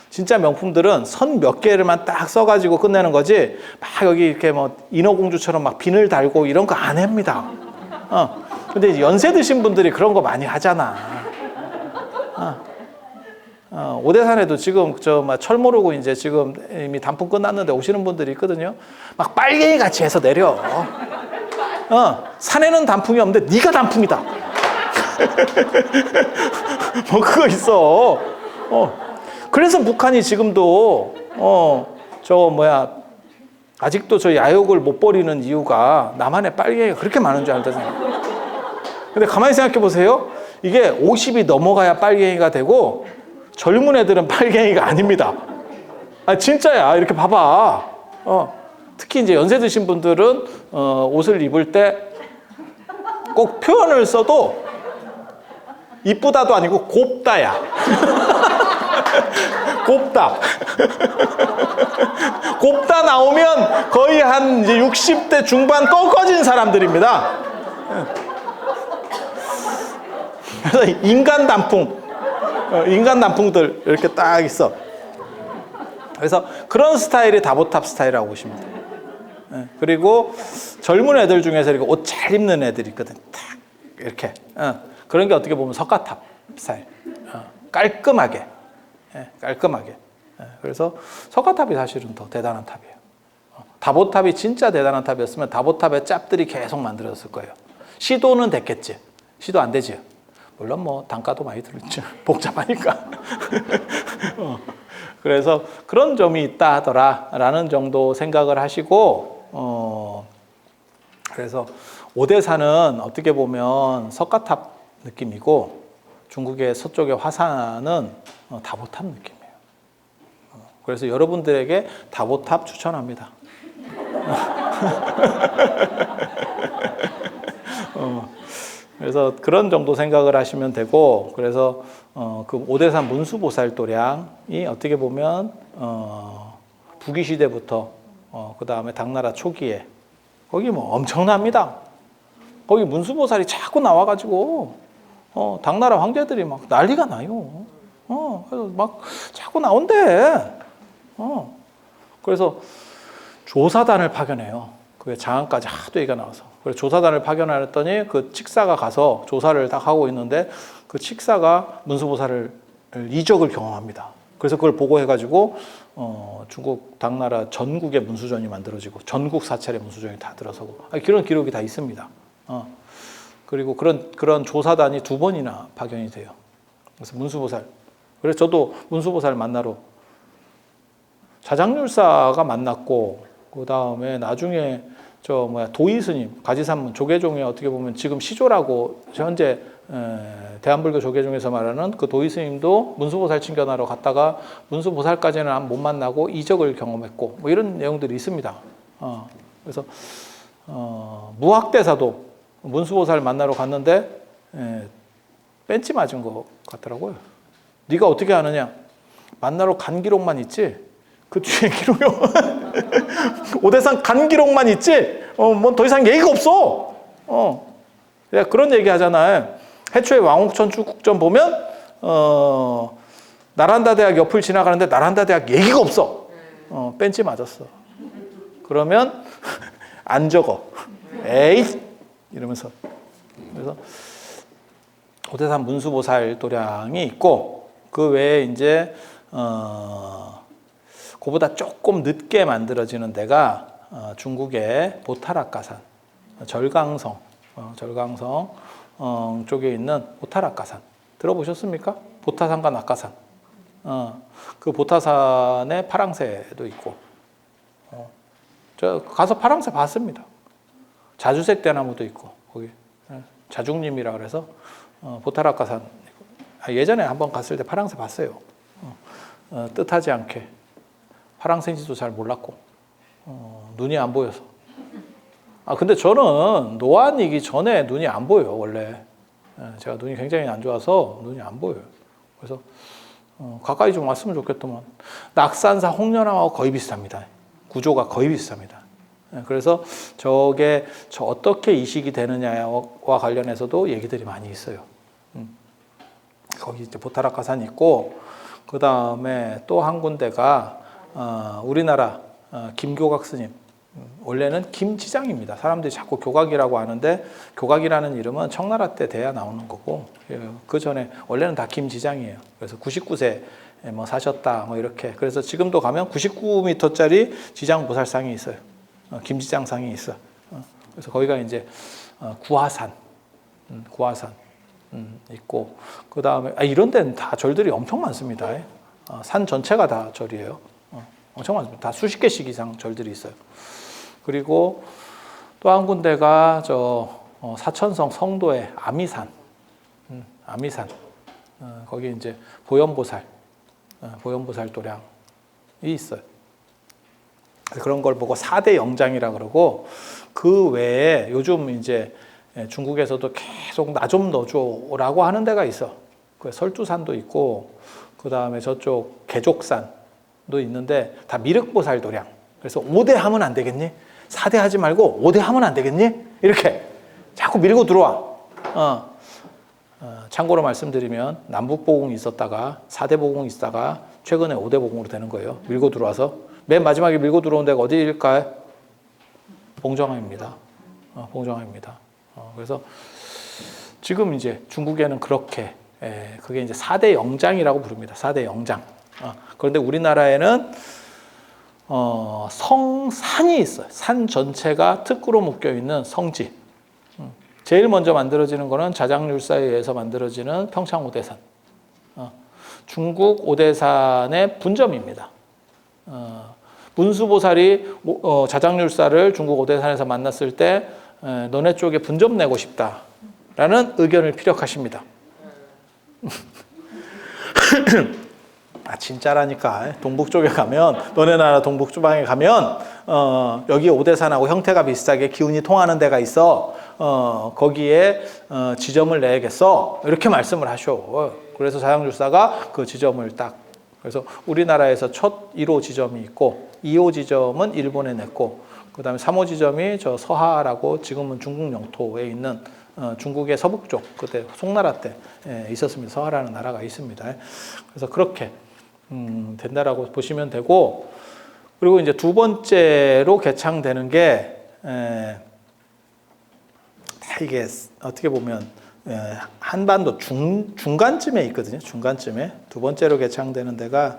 진짜 명품들은 선 몇 개를만 딱 써가지고 끝내는 거지 막 여기 이렇게 뭐 인어공주처럼 막 비늘 달고 이런 거 안 합니다. 근데 이제 연세 드신 분들이 그런 거 많이 하잖아. 오대산에도 지금 철 모르고 이제 지금 이미 단풍 끝났는데 오시는 분들이 있거든요. 막 빨갱이 같이 해서 내려. 산에는 단풍이 없는데 네가 단풍이다. 뭐 그거 있어. 그래서 북한이 지금도 아직도 저 야욕을 못 버리는 이유가 남한에 빨갱이가 그렇게 많은 줄 알잖아요. 근데 가만히 생각해 보세요. 이게 50이 넘어가야 빨갱이가 되고 젊은 애들은 빨갱이가 아닙니다. 진짜야. 이렇게 봐봐. 특히 이제 연세 드신 분들은 옷을 입을 때 꼭 표현을 써도 이쁘다도 아니고 곱다야. 곱다. 곱다 나오면 거의 한 이제 60대 중반 꺾어진 사람들입니다. 그래서 인간 단풍들 이렇게 딱 있어. 그래서 그런 스타일이 다보탑 스타일이라고 보시면 돼요. 그리고 젊은 애들 중에서 이렇게 옷 잘 입는 애들이 있거든. 딱 이렇게 그런 게 어떻게 보면 석가탑 스타일. 깔끔하게. 깔끔하게. 그래서 석가탑이 사실은 더 대단한 탑이에요. 다보탑이 진짜 대단한 탑이었으면 다보탑의 짭들이 계속 만들어졌을 거예요. 시도는 됐겠지. 시도 안 되지. 물론 뭐 단가도 많이 들었죠. 복잡하니까. 그래서 그런 점이 있다 하더라라는 정도 생각을 하시고 그래서 오대산은 어떻게 보면 석가탑 느낌이고 중국의 서쪽의 화산은 다보탑 느낌이에요. 그래서 여러분들에게 다보탑 추천합니다. 그래서 그런 정도 생각을 하시면 되고 그래서 그 오대산 문수보살 도량이 어떻게 보면 부귀 시대부터 그 다음에 당나라 초기에 거기 뭐 엄청납니다. 거기 문수보살이 자꾸 나와가지고 당나라 황제들이 막 난리가 나요. 그래서 막 자꾸 나온대. 그래서 조사단을 파견해요. 그게 장안까지 하도 얘기가 나와서. 그래서 조사단을 파견하랬더니 그 칙사가 가서 조사를 딱 하고 있는데 그 칙사가 문수보살을 이적을 경험합니다. 그래서 그걸 보고해가지고 중국 당나라 전국의 문수전이 만들어지고 전국 사찰의 문수전이 다 들어서고 그런 기록이 다 있습니다. 그리고 그런 조사단이 2번이나 파견이 돼요. 그래서 문수보살. 그래서 저도 문수보살 만나러 자장률사가 만났고 그 다음에 나중에 도의스님 가지산문 조계종에 어떻게 보면 지금 시조라고 현재 대한불교 조계종에서 말하는 그 도의스님도 문수보살 친견하러 갔다가 문수보살까지는 못 만나고 이적을 경험했고 뭐 이런 내용들이 있습니다. 그래서 무학대사도 문수보살 만나러 갔는데 벤치 맞은 것 같더라고요. 네가 어떻게 아느냐? 만나러 간 기록만 있지 그 뒤에 기록이 오대산 간 기록만 있지 뭐 더 이상 얘기가 없어. 그런 얘기 하잖아요. 해초에 왕옥천 출국전 보면 나란다 대학 옆을 지나가는데 나란다 대학 얘기가 없어. 벤치 맞았어. 그러면 안 적어. 에이 이러면서. 그래서 오대산 문수보살 도량이 있고 그 외에 이제 그보다 조금 늦게 만들어지는 데가 중국의 보타락가산, 절강성 쪽에 있는 보타락가산 들어보셨습니까? 보타산과 낙가산. 그 보타산에 파랑새도 있고. 저 가서 파랑새 봤습니다. 자주색 대나무도 있고 거기 자중림이라 그래서 보타락가산 예전에 한번 갔을 때 파랑새 봤어요. 뜻하지 않게 파랑새인지도 잘 몰랐고 눈이 안 보여서. 근데 저는 노안이기 전에 눈이 안 보여요 원래. 제가 눈이 굉장히 안 좋아서 눈이 안 보여요. 그래서 가까이 좀 왔으면 좋겠더만. 낙산사 홍련암하고 거의 비슷합니다. 구조가 거의 비슷합니다. 그래서 저게 어떻게 이식이 되느냐와 관련해서도 얘기들이 많이 있어요. 거기 이제 보타락가산이 있고 그 다음에 또 한 군데가 우리나라 김교각 스님. 원래는 김지장입니다. 사람들이 자꾸 교각이라고 하는데 교각이라는 이름은 청나라 때 돼야 나오는 거고 그 전에 원래는 다 김지장이에요. 그래서 99세 뭐 사셨다 뭐 이렇게. 그래서 지금도 가면 99m짜리 지장보살상이 있어요. 김지장상이 있어. 그래서 거기가 이제 구화산 있고 그 다음에 이런 데는 다 절들이 엄청 많습니다. 산 전체가 다 절이에요. 엄청 많습니다. 다 수십 개씩 이상 절들이 있어요. 그리고 또 한 군데가 사천성 성도의 아미산, 거기 이제 보현보살 도량이 있어요. 그런 걸 보고 4대 영장이라 그러고 그 외에 요즘 이제 중국에서도 계속 나 좀 넣어줘라고 하는 데가 있어. 그 설두산도 있고 그 다음에 저쪽 개족산도 있는데 다 미륵보살 도량. 그래서 5대 하면 안 되겠니? 4대 하지 말고 5대 하면 안 되겠니? 이렇게 자꾸 밀고 들어와. 참고로 말씀드리면 남북보공이 있었다가 4대 보공이 있다가 최근에 5대 보공으로 되는 거예요. 밀고 들어와서 맨 마지막에 밀고 들어온 데가 어디일까요? 봉정암입니다. 봉정암입니다. 그래서 지금 이제 중국에는 그렇게 그게 이제 4대 영장이라고 부릅니다. 4대 영장. 그런데 우리나라에는 성산이 있어요. 산 전체가 특구로 묶여 있는 성지. 제일 먼저 만들어지는 거는 자장률사에 의해서 만들어지는 평창 오대산. 중국 오대산의 분점입니다. 문수보살이 자장률사를 중국 오대산에서 만났을 때 너네 쪽에 분점 내고 싶다라는 의견을 피력하십니다. 진짜라니까. 동북 쪽에 가면 너네 나라 동북 주방에 가면 여기 오대산하고 형태가 비슷하게 기운이 통하는 데가 있어. 거기에 지점을 내야겠어. 이렇게 말씀을 하셔. 그래서 자장률사가 그 지점을 딱. 그래서 우리나라에서 첫 1호 지점이 있고 2호 지점은 일본에 냈고 그다음에 3호 지점이 저 서하라고 지금은 중국 영토에 있는 중국의 서북쪽 그때 송나라 때 있었습니다. 서하라는 나라가 있습니다. 그래서 그렇게 된다라고 보시면 되고, 그리고 이제 두 번째로 개창되는 게 이게 어떻게 보면 한반도 중간쯤에 있거든요. 중간쯤에 두 번째로 개창되는 데가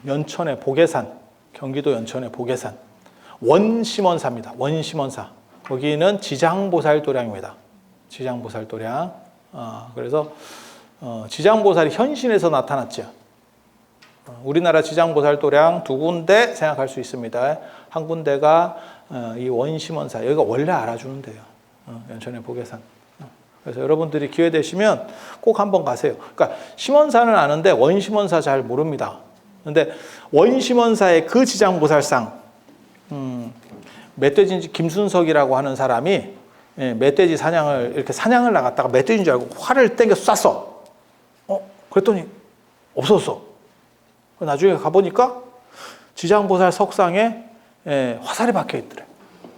연천의 보계산, 경기도 연천의 보계산 원심원사입니다. 원심원사. 거기는 지장보살도량입니다. 지장보살도량. 그래서 지장보살이 현신에서 나타났죠. 우리나라 지장보살도량 두 군데 생각할 수 있습니다. 한 군데가 이 원심원사, 여기가 원래 알아주는 데요. 연천의 보계산. 그래서 여러분들이 기회 되시면 꼭 한번 가세요. 그러니까 심원사는 아는데 원심원사 잘 모릅니다. 그런데 원심원사의 그 지장보살상, 멧돼지인지 김순석이라고 하는 사람이 멧돼지 사냥을 이렇게 사냥을 나갔다가 멧돼지인 줄 알고 활을 땡겨 쐈어. 그랬더니 없었어. 나중에 가보니까 지장보살 석상에 화살이 박혀 있더래.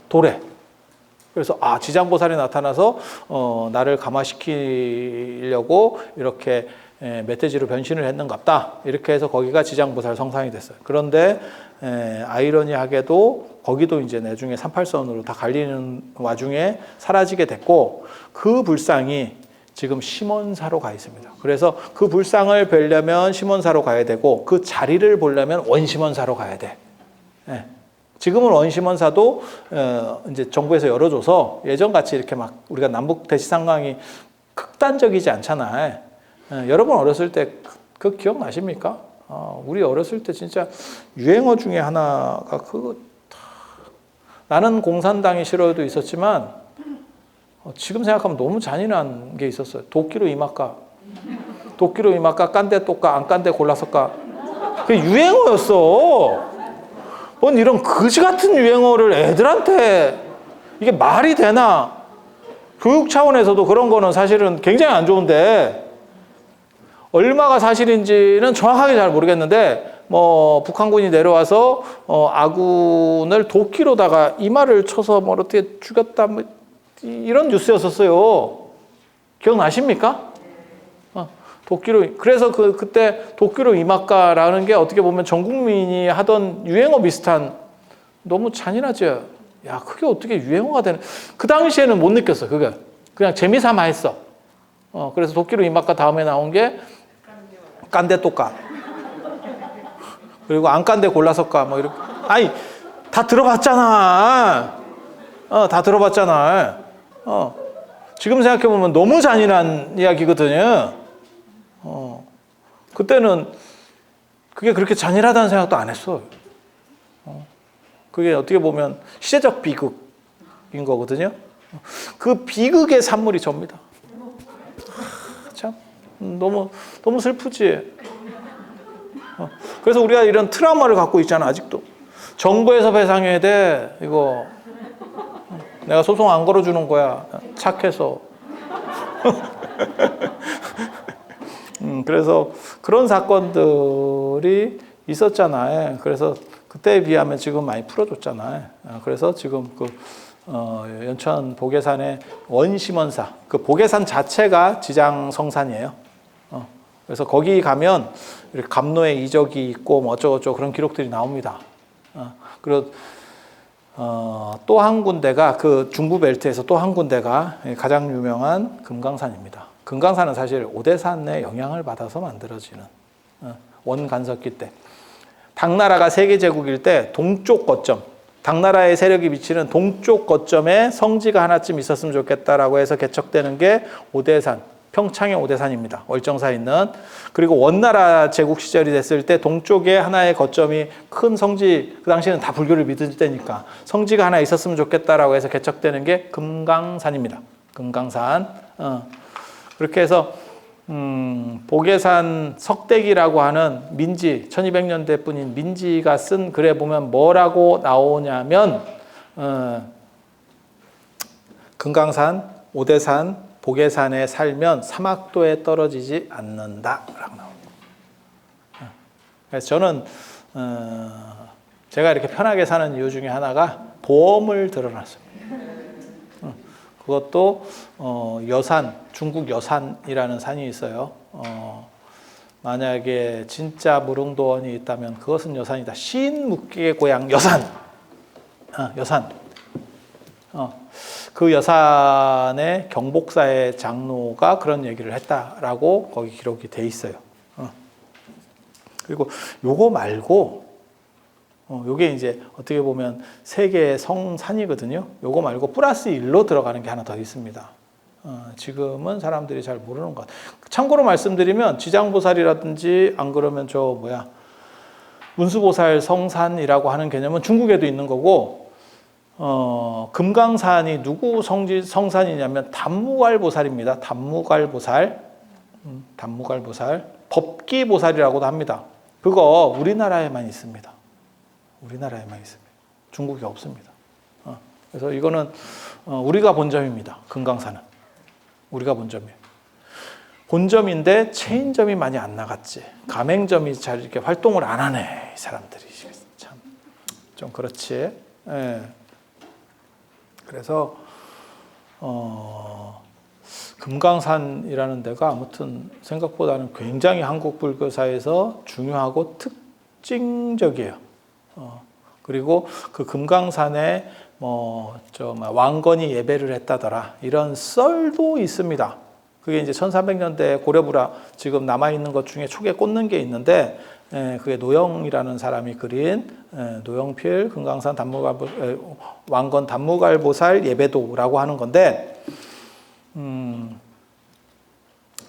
돌에. 그래서 지장보살이 나타나서 나를 감화시키려고 이렇게 멧돼지로 변신을 했는갑다. 이렇게 해서 거기가 지장보살 성상이 됐어요. 그런데 아이러니하게도 거기도 이제 나중에 38선으로 다 갈리는 와중에 사라지게 됐고, 그 불상이 지금 심원사로 가 있습니다. 그래서 그 불상을 뵈려면 심원사로 가야 되고, 그 자리를 보려면 원심원사로 가야 돼. 지금은 원심원사도 이제 정부에서 열어줘서 예전같이 이렇게 막 우리가 남북 대시상강이 극단적이지 않잖아요. 여러분 어렸을 때 그 기억나십니까? 우리 어렸을 때 진짜 유행어 중에 하나가 나는 공산당이 싫어도 있었지만 지금 생각하면 너무 잔인한 게 있었어요. 도끼로 이마까, 도끼로 이마까, 깐데 똑까, 안 깐데 골라서까. 그게 유행어였어. 뭔 이런 거지 같은 유행어를 애들한테, 이게 말이 되나? 교육 차원에서도 그런 거는 사실은 굉장히 안 좋은데, 얼마가 사실인지는 정확하게 잘 모르겠는데, 북한군이 내려와서 아군을 도끼로다가 이마를 쳐서 어떻게 죽였다, 이런 뉴스였었어요. 기억나십니까? 도끼로. 그래서 그때 도끼로 이마까라는 게 어떻게 보면 전 국민이 하던 유행어 비슷한, 너무 잔인하죠. 야, 그게 어떻게 유행어가 되는? 그 당시에는 못 느꼈어. 그게 그냥 재미삼아 했어. 그래서 도끼로 이마까 다음에 나온 게 깐데 똑까. 그리고 안 깐데 골라서 까. 이렇게. 아니, 다 들어봤잖아. 다 들어봤잖아. 지금 생각해보면 너무 잔인한 이야기거든요. 그때는 그게 그렇게 잔인하다는 생각도 안 했어요. 그게 어떻게 보면 시대적 비극인 거거든요. 그 비극의 산물이 접니다. 참, 너무 슬프지. 그래서 우리가 이런 트라우마를 갖고 있잖아, 아직도. 정부에서 배상해야 돼, 이거. 내가 소송 안 걸어주는 거야, 착해서. 그래서 그런 사건들이 있었잖아요. 그래서 그때에 비하면 지금 많이 풀어줬잖아요. 그래서 지금 연천 보계산의 원심원사, 그 보계산 자체가 지장성산이에요. 그래서 거기 가면 이렇게 감로의 이적이 있고 어쩌고저쩌고 그런 기록들이 나옵니다. 그리고 또 한 군데가 그 중부 벨트에서 또 한 군데가 가장 유명한 금강산입니다. 금강산은 사실 오대산의 영향을 받아서 만들어지는, 원간석기 때 당나라가 세계제국일 때 동쪽 거점, 당나라의 세력이 미치는 동쪽 거점에 성지가 하나쯤 있었으면 좋겠다라고 해서 개척되는 게 오대산, 평창의 오대산입니다. 월정사에 있는. 그리고 원나라 제국 시절이 됐을 때 동쪽에 하나의 거점이 큰 성지, 그 당시에는 다 불교를 믿을 때니까 성지가 하나 있었으면 좋겠다라고 해서 개척되는 게 금강산입니다. 금강산. 그렇게 해서 보계산 석대기라고 하는 민지, 1200년대 뿐인 민지가 쓴 글에 보면 뭐라고 나오냐면 금강산, 오대산, 보계산에 살면 사막도에 떨어지지 않는다라고 나옵니다. 그래서 저는 제가 이렇게 편하게 사는 이유 중에 하나가 보험을 들어놨습니다. 그것도 여산, 중국 여산이라는 산이 있어요. 만약에 진짜 무릉도원이 있다면 그것은 여산이다. 신묵기의 고향 여산. 여산. 그 여산의 경복사의 장로가 그런 얘기를 했다라고 거기 기록이 돼 있어요. 그리고 요거 말고 요게 이제 어떻게 보면 세계의 성산이거든요. 요거 말고 플러스 1로 들어가는 게 하나 더 있습니다. 지금은 사람들이 잘 모르는 것 같아요. 참고로 말씀드리면 지장보살이라든지 안 그러면 문수보살 성산이라고 하는 개념은 중국에도 있는 거고, 금강산이 누구 성산이냐면 담무갈보살입니다. 담무갈보살, 법기보살이라고도 합니다. 그거 우리나라에만 있습니다. 우리나라에만 있습니다. 중국에 없습니다. 그래서 이거는 우리가 본점입니다. 금강산은 우리가 본점이에요. 본점인데 체인점이 많이 안 나갔지. 가맹점이 잘 이렇게 활동을 안 하네. 이 사람들이 참 좀 그렇지. 예. 그래서 금강산이라는 데가 아무튼 생각보다는 굉장히 한국 불교사에서 중요하고 특징적이에요. 그리고 그 금강산에 왕건이 예배를 했다더라 이런 썰도 있습니다. 그게 이제 1300년대 고려부라 지금 남아있는 것 중에 촉에 꽂는 게 있는데, 그게 노영이라는 사람이 그린 노영필 금강산 왕건 담무갈보살 예배도라고 하는 건데,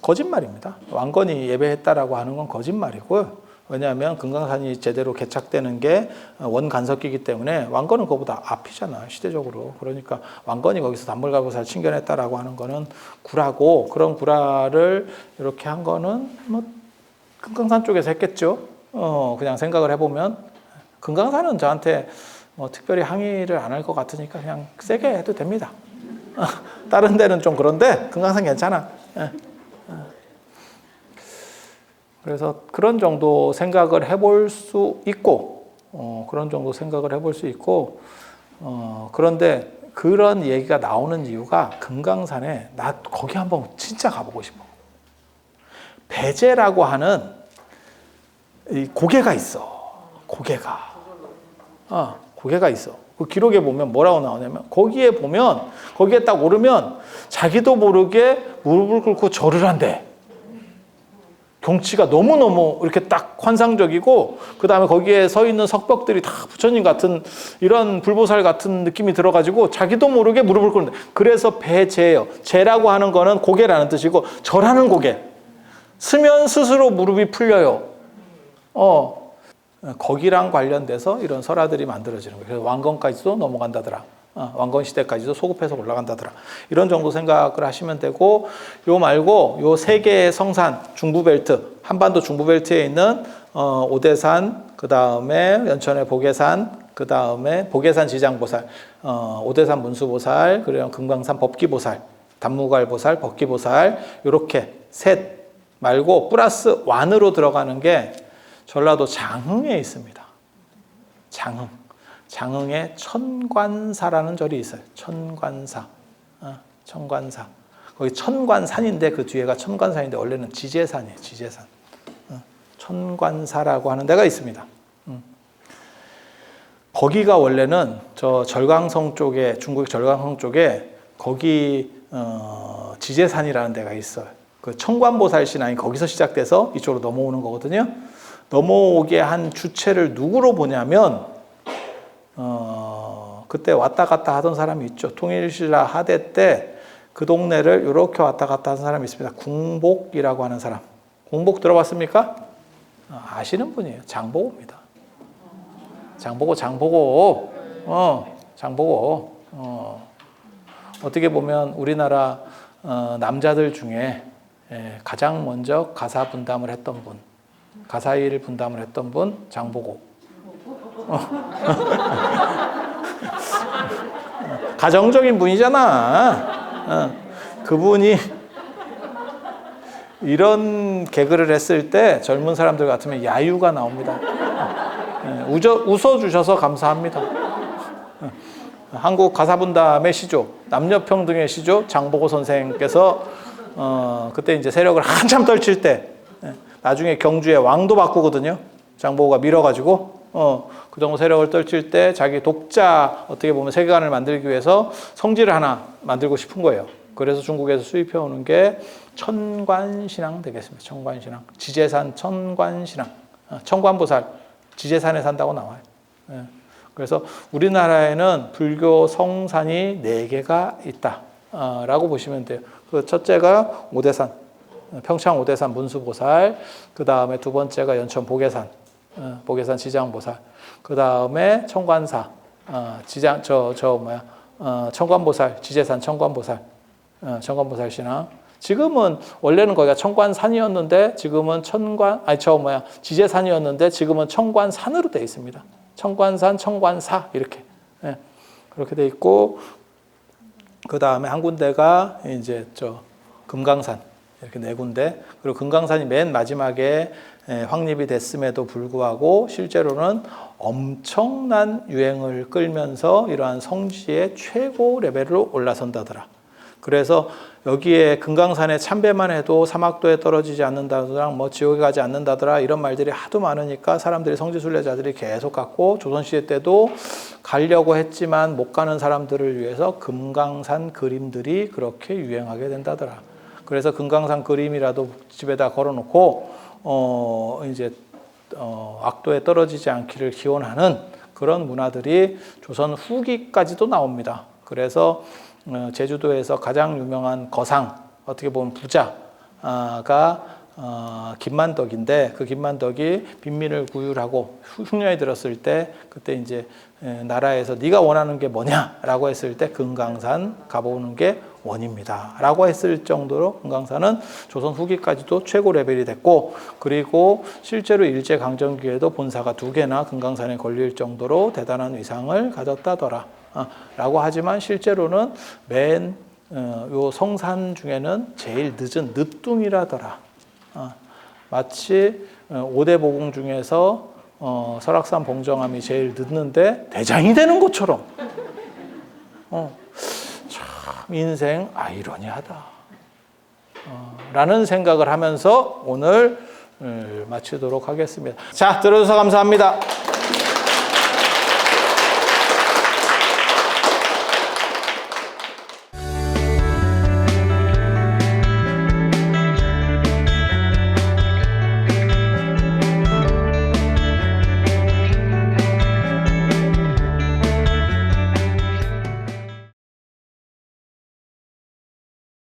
거짓말입니다. 왕건이 예배했다라고 하는 건 거짓말이고요. 왜냐하면 금강산이 제대로 개착되는 게 원간석기이기 때문에 왕건은 그거보다 앞이잖아, 시대적으로. 그러니까 왕건이 거기서 담무갈보살 칭견했다라고 하는 거는 구라고, 그런 구라를 이렇게 한 거는 금강산 쪽에서 했겠죠. 그냥 생각을 해보면 금강산은 저한테 특별히 항의를 안 할 것 같으니까 그냥 세게 해도 됩니다. 다른 데는 좀 그런데 금강산 괜찮아. 그래서 그런 정도 생각을 해볼 수 있고, 그런데 그런 얘기가 나오는 이유가 금강산에 나 거기 한번 진짜 가보고 싶어. 배제라고 하는 이 고개가 있어. 고개가 있어. 그 기록에 보면 뭐라고 나오냐면, 거기에 딱 오르면 자기도 모르게 무릎을 꿇고 절을 한대. 경치가 너무너무 이렇게 딱 환상적이고, 그 다음에 거기에 서 있는 석벽들이 다 부처님 같은 이런 불보살 같은 느낌이 들어가지고 자기도 모르게 무릎을 꿇는다. 그래서 배제예요. 제라고 하는 거는 고개라는 뜻이고, 절하는 고개. 쓰면 스스로 무릎이 풀려요. 거기랑 관련돼서 이런 설화들이 만들어지는 거예요. 그래서 왕건까지도 넘어간다더라. 왕건 시대까지도 소급해서 올라간다더라. 이런 정도 생각을 하시면 되고, 요 말고 요 세 개의 성산, 중부벨트, 한반도 중부벨트에 있는 오대산, 그 다음에 연천의 보계산, 그 다음에 보계산 지장보살, 오대산 문수보살, 그리고 금강산 법기보살, 담무갈보살, 법기보살, 이렇게 셋 말고 플러스 완으로 들어가는 게 전라도 장흥에 있습니다. 장흥에 천관사라는 절이 있어요. 천관사. 거기 천관산인데 그 뒤에가 천관산인데 원래는 지제산이에요. 지제산. 천관사라고 하는 데가 있습니다. 거기가 원래는 저 절강성 쪽에, 중국 절강성 쪽에 거기 지제산이라는 데가 있어요. 그 청관보살 신앙이 거기서 시작돼서 이쪽으로 넘어오는 거거든요. 넘어오게 한 주체를 누구로 보냐면, 그때 왔다 갔다 하던 사람이 있죠. 통일신라 하대 때 그 동네를 이렇게 왔다 갔다 하는 사람이 있습니다. 궁복이라고 하는 사람. 궁복 들어봤습니까? 아시는 분이에요. 장보고입니다. 장보고. 어떻게 보면 우리나라 남자들 중에 가장 먼저 가사 분담을 했던 분, 가사일 분담을 했던 분, 장보고. 가정적인 분이잖아. 그분이 이런 개그를 했을 때 젊은 사람들 같으면 야유가 나옵니다. 웃어주셔서 감사합니다. 한국 가사분담의 시조, 남녀평등의 시조 장보고 선생께서 그때 이제 세력을 한참 떨칠 때 나중에 경주의 왕도 바꾸거든요. 장보고가 밀어가지고 그 정도 세력을 떨칠 때 자기 독자 어떻게 보면 세계관을 만들기 위해서 성지를 하나 만들고 싶은 거예요. 그래서 중국에서 수입해 오는 게 천관신앙 되겠습니다. 천관신앙, 지제산 천관신앙, 천관보살 지제산에 산다고 나와요. 그래서 우리나라에는 불교 성산이 4개가 있다라고 보시면 돼요. 그 첫째가 오대산, 평창 오대산 문수보살, 그 다음에 두 번째가 연천 보계산, 보계산 지장보살, 그 다음에 청관사, 청관보살, 지제산 청관보살, 청관보살 신앙. 지금은 원래는 거기가 청관산이었는데 지금은 지제산이었는데 지금은 청관산으로 되어 있습니다. 청관산, 청관사 이렇게 그렇게 돼 있고 그 다음에 한 군데가 이제 금강산 이렇게 4군데 그리고 금강산이 맨 마지막에 확립이 됐음에도 불구하고 실제로는 엄청난 유행을 끌면서 이러한 성지의 최고 레벨로 올라선다더라. 그래서 여기에 금강산에 참배만 해도 사막도에 떨어지지 않는다더라, 뭐 지옥에 가지 않는다더라 이런 말들이 하도 많으니까 사람들이 성지순례자들이 계속 갔고 조선시대 때도 가려고 했지만 못 가는 사람들을 위해서 금강산 그림들이 그렇게 유행하게 된다더라. 그래서 금강산 그림이라도 집에다 걸어놓고 악도에 떨어지지 않기를 기원하는 그런 문화들이 조선 후기까지도 나옵니다. 그래서 제주도에서 가장 유명한 거상, 어떻게 보면 부자가 김만덕인데 그 김만덕이 빈민을 구휼하고 흉년이 들었을 때 그때 이제 나라에서 네가 원하는 게 뭐냐라고 했을 때 금강산 가보는 게 원입니다 라고 했을 정도로 금강산은 조선 후기까지도 최고 레벨이 됐고 그리고 실제로 일제강점기에도 본사가 2개나 금강산에 걸릴 정도로 대단한 위상을 가졌다더라 라고 하지만 실제로는 요 성산 중에는 제일 늦은 늦둥이라더라. 마치 5대 보공 중에서 설악산 봉정암이 제일 늦는데 대장이 되는 것처럼 참 인생 아이러니하다 라는 생각을 하면서 오늘 마치도록 하겠습니다. 자, 들어주셔서 감사합니다.